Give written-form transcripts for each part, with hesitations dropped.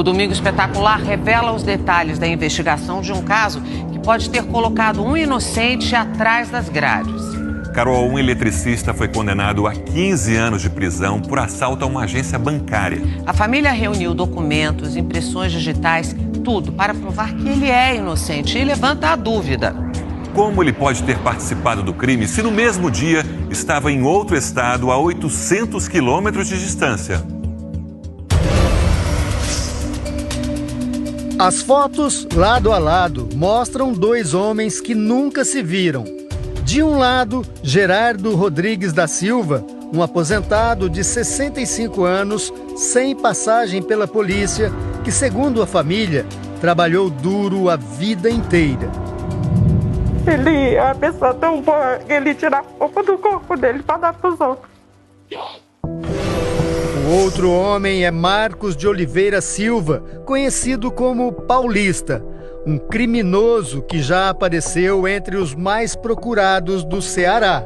O Domingo Espetacular revela os detalhes da investigação de um caso que pode ter colocado um inocente atrás das grades. Carol, um eletricista foi condenado a 15 anos de prisão por assalto a uma agência bancária. A família reuniu documentos, impressões digitais, tudo para provar que ele é inocente e levanta a dúvida. Como ele pode ter participado do crime se no mesmo dia estava em outro estado a 800 quilômetros de distância? As fotos, lado a lado, mostram dois homens que nunca se viram. De um lado, Gerardo Rodrigues da Silva, um aposentado de 65 anos, sem passagem pela polícia, que, segundo a família, trabalhou duro a vida inteira. Ele é uma pessoa tão boa que ele tira a roupa do corpo dele para dar para os outros. O outro homem é Marcos de Oliveira Silva, conhecido como Paulista, um criminoso que já apareceu entre os mais procurados do Ceará.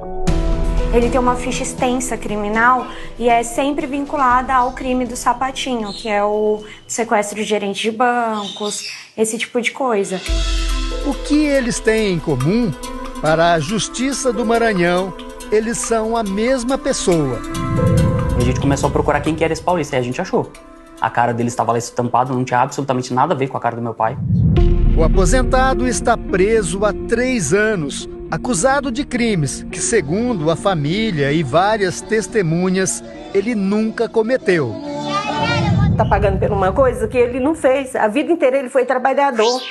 Ele tem uma ficha extensa criminal e é sempre vinculada ao crime do sapatinho, que é o sequestro de gerente de bancos, esse tipo de coisa. O que eles têm em comum? Para a Justiça do Maranhão, eles são a mesma pessoa. A gente começou a procurar quem que era esse Paulista e a gente achou. A cara dele estava lá estampada, não tinha absolutamente nada a ver com a cara do meu pai. O aposentado está preso há 3 anos, acusado de crimes que, segundo a família e várias testemunhas, ele nunca cometeu. Está pagando por uma coisa que ele não fez. A vida inteira ele foi trabalhador.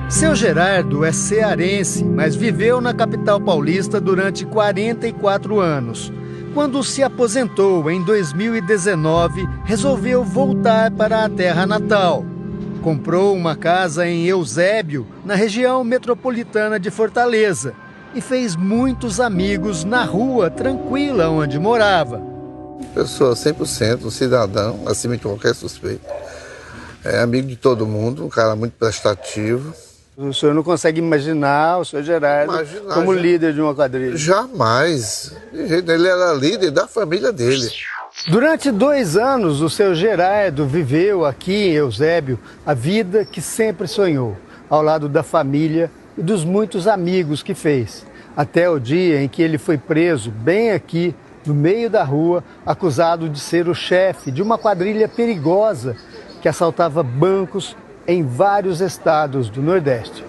Seu Gerardo é cearense, mas viveu na capital paulista durante 44 anos. Quando se aposentou em 2019, resolveu voltar para a terra natal. Comprou uma casa em Eusébio, na região metropolitana de Fortaleza, e fez muitos amigos na rua tranquila onde morava. Pessoa 100%, um cidadão, acima de qualquer suspeito. É amigo de todo mundo, um cara muito prestativo. O senhor não consegue imaginar o senhor Gerardo como líder de uma quadrilha? Jamais. Ele era líder da família dele. Durante 2 anos, o seu Gerardo viveu aqui em Eusébio a vida que sempre sonhou, ao lado da família e dos muitos amigos que fez. Até o dia em que ele foi preso, bem aqui, no meio da rua, acusado de ser o chefe de uma quadrilha perigosa que assaltava bancos em vários estados do Nordeste.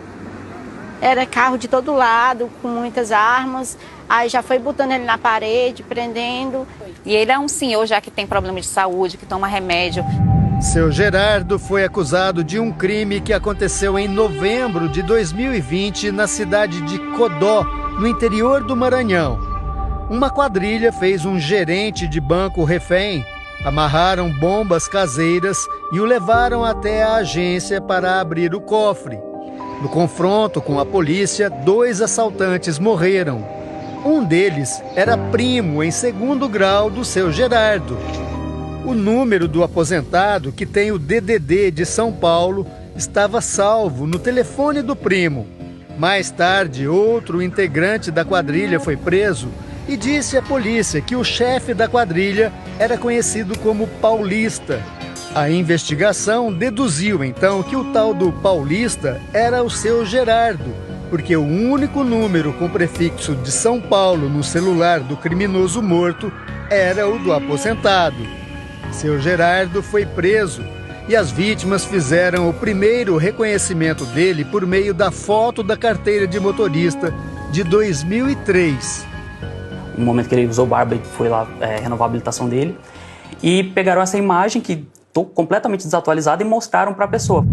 Era carro de todo lado, com muitas armas, aí já foi botando ele na parede, prendendo. E ele é um senhor já que tem problema de saúde, que toma remédio. Seu Gerardo foi acusado de um crime que aconteceu em novembro de 2020 na cidade de Codó, no interior do Maranhão. Uma quadrilha fez um gerente de banco refém, amarraram bombas caseiras e o levaram até a agência para abrir o cofre. No confronto com a polícia, 2 assaltantes morreram. Um deles era primo em 2º grau do seu Gerardo. O número do aposentado, que tem o DDD de São Paulo, estava salvo no telefone do primo. Mais tarde, outro integrante da quadrilha foi preso e disse à polícia que o chefe da quadrilha era conhecido como Paulista. A investigação deduziu então que o tal do Paulista era o seu Gerardo, porque o único número com prefixo de São Paulo no celular do criminoso morto era o do aposentado. Seu Gerardo foi preso e as vítimas fizeram o primeiro reconhecimento dele por meio da foto da carteira de motorista de 2003. No momento que ele usou barba e foi lá renovar a habilitação dele. E pegaram essa imagem que estou completamente desatualizada e mostraram para a pessoa.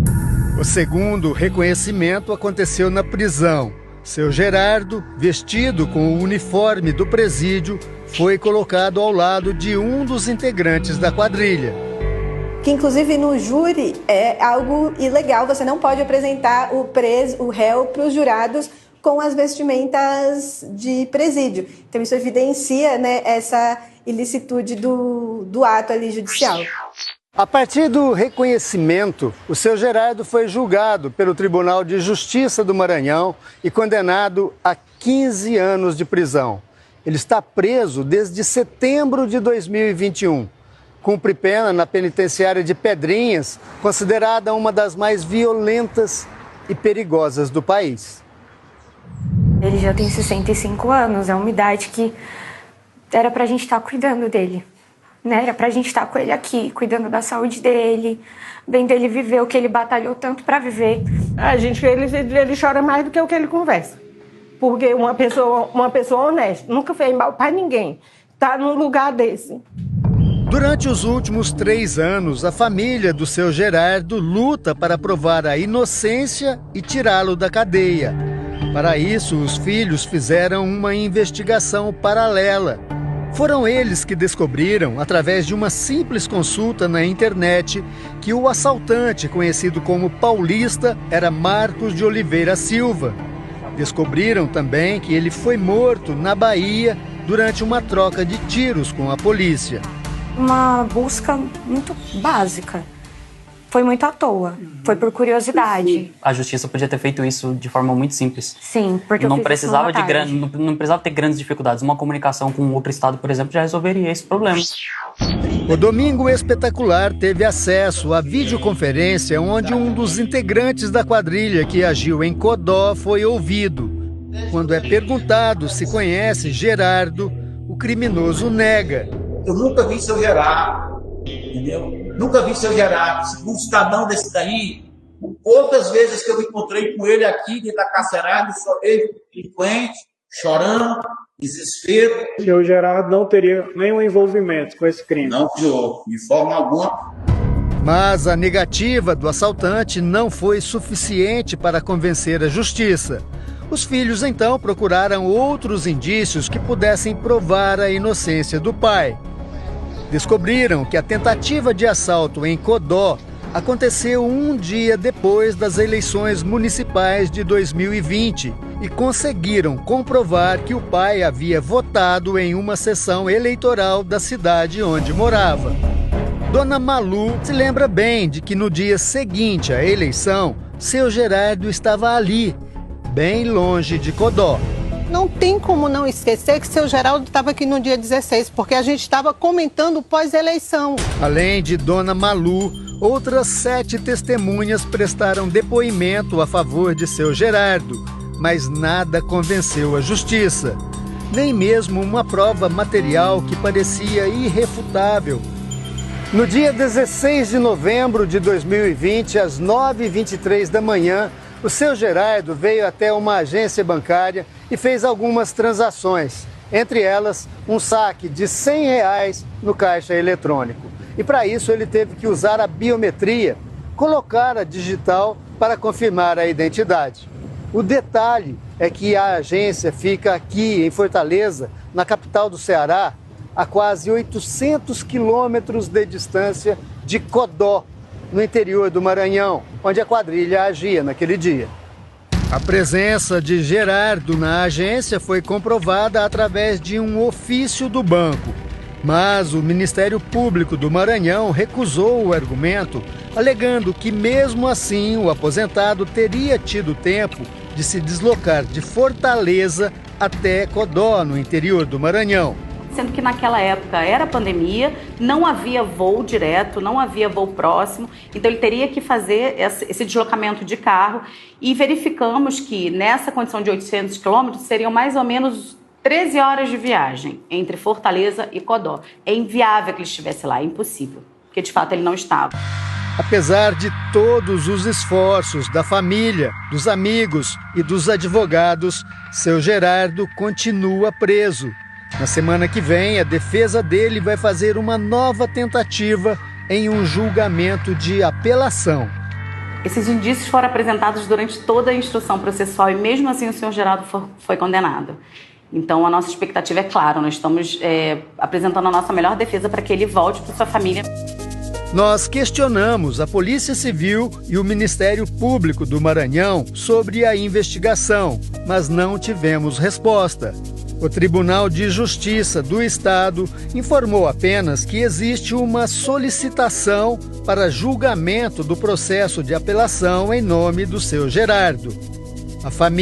O segundo reconhecimento aconteceu na prisão. Seu Gerardo, vestido com o uniforme do presídio, foi colocado ao lado de um dos integrantes da quadrilha. Que inclusive no júri é algo ilegal, você não pode apresentar o réu para os jurados com as vestimentas de presídio. Então isso evidencia, né, essa ilicitude do ato ali judicial. A partir do reconhecimento, o seu Gerardo foi julgado pelo Tribunal de Justiça do Maranhão e condenado a 15 anos de prisão. Ele está preso desde setembro de 2021. Cumpre pena na penitenciária de Pedrinhas, considerada uma das mais violentas e perigosas do país. Ele já tem 65 anos, é uma idade que era pra gente estar cuidando dele, né? Era pra gente estar com ele aqui, cuidando da saúde dele, vendo ele viver o que ele batalhou tanto pra viver. Ele chora mais do que o que ele conversa. Porque uma pessoa honesta, nunca fez mal pra ninguém, tá num lugar desse. Durante os últimos 3 anos, a família do seu Gerardo luta para provar a inocência e tirá-lo da cadeia. Para isso, os filhos fizeram uma investigação paralela. Foram eles que descobriram, através de uma simples consulta na internet, que o assaltante, conhecido como Paulista, era Marcos de Oliveira Silva. Descobriram também que ele foi morto na Bahia durante uma troca de tiros com a polícia. Uma busca muito básica. Foi muito à toa. Foi por curiosidade. A justiça podia ter feito isso de forma muito simples. Sim, porque não precisava não precisava ter grandes dificuldades. Uma comunicação com outro estado, por exemplo, já resolveria esse problema. O Domingo Espetacular teve acesso à videoconferência onde um dos integrantes da quadrilha que agiu em Codó foi ouvido. Quando é perguntado se conhece Gerardo, o criminoso nega. Eu nunca vi seu Gerardo, entendeu? Nunca vi seu Gerardo, um cidadão desse daí. Poucas vezes que eu encontrei com ele aqui, dentro da carcerada, só veio delinquente, chorando, desespero. Seu Gerardo não teria nenhum envolvimento com esse crime. Não, senhor, de forma alguma. Mas a negativa do assaltante não foi suficiente para convencer a justiça. Os filhos, então, procuraram outros indícios que pudessem provar a inocência do pai. Descobriram que a tentativa de assalto em Codó aconteceu um dia depois das eleições municipais de 2020 e conseguiram comprovar que o pai havia votado em uma sessão eleitoral da cidade onde morava. Dona Malu se lembra bem de que no dia seguinte à eleição, seu Gerardo estava ali, bem longe de Codó. Não tem como não esquecer que seu Geraldo estava aqui no dia 16, porque a gente estava comentando pós-eleição. Além de Dona Malu, outras 7 testemunhas prestaram depoimento a favor de seu Gerardo, mas nada convenceu a justiça. Nem mesmo uma prova material que parecia irrefutável. No dia 16 de novembro de 2020, às 9h23 da manhã, o seu Gerardo veio até uma agência bancária e fez algumas transações, entre elas um saque de R$100 no caixa eletrônico. E para isso ele teve que usar a biometria, colocar a digital para confirmar a identidade. O detalhe é que a agência fica aqui em Fortaleza, na capital do Ceará, a quase 800 quilômetros de distância de Codó, no interior do Maranhão, onde a quadrilha agia naquele dia. A presença de Gerardo na agência foi comprovada através de um ofício do banco. Mas o Ministério Público do Maranhão recusou o argumento, alegando que, mesmo assim, o aposentado teria tido tempo de se deslocar de Fortaleza até Codó, no interior do Maranhão. Sendo que naquela época era pandemia, não havia voo direto, não havia voo próximo, então ele teria que fazer esse deslocamento de carro e verificamos que nessa condição de 800 quilômetros seriam mais ou menos 13 horas de viagem entre Fortaleza e Codó. É inviável que ele estivesse lá, é impossível, porque de fato ele não estava. Apesar de todos os esforços da família, dos amigos e dos advogados, seu Gerardo continua preso. Na semana que vem, a defesa dele vai fazer uma nova tentativa em um julgamento de apelação. Esses indícios foram apresentados durante toda a instrução processual e mesmo assim o senhor Geraldo foi condenado. Então a nossa expectativa é clara, nós estamos apresentando a nossa melhor defesa para que ele volte para sua família. Nós questionamos a Polícia Civil e o Ministério Público do Maranhão sobre a investigação, mas não tivemos resposta. O Tribunal de Justiça do Estado informou apenas que existe uma solicitação para julgamento do processo de apelação em nome do seu Gerardo. A família